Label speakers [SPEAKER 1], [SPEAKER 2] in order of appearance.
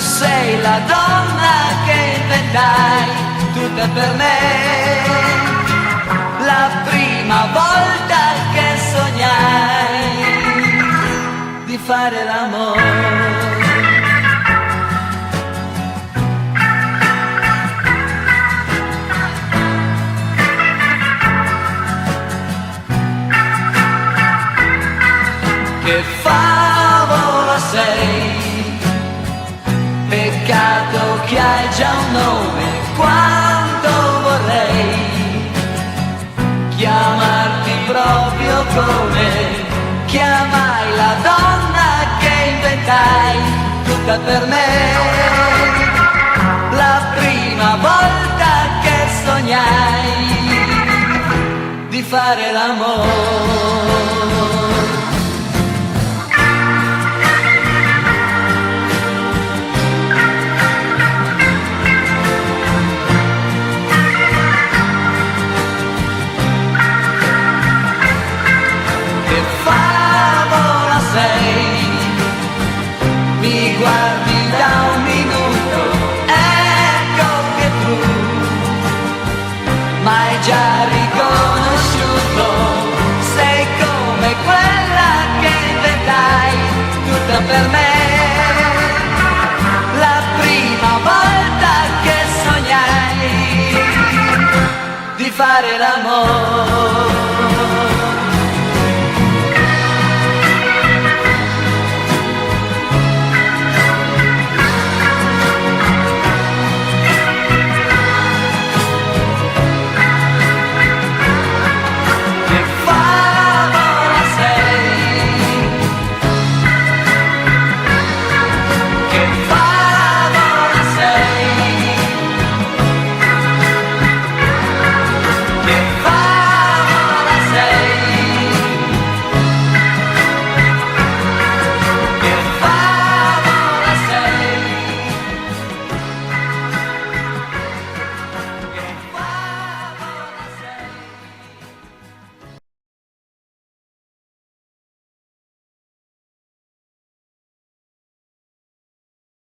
[SPEAKER 1] sei la donna che inventai, tutta per me. La prima volta che sognai di fare l'amore. Che favola sei, peccato che hai già un nome, quanto vorrei chiamarti proprio come chiamai la donna che inventai, tutta per me. La prima volta che sognai di fare l'amore. Mi guardi da un minuto, ecco che tu m'hai già riconosciuto, sei come quella che inventai, tutta per me. La prima volta che sognai di fare l'amore.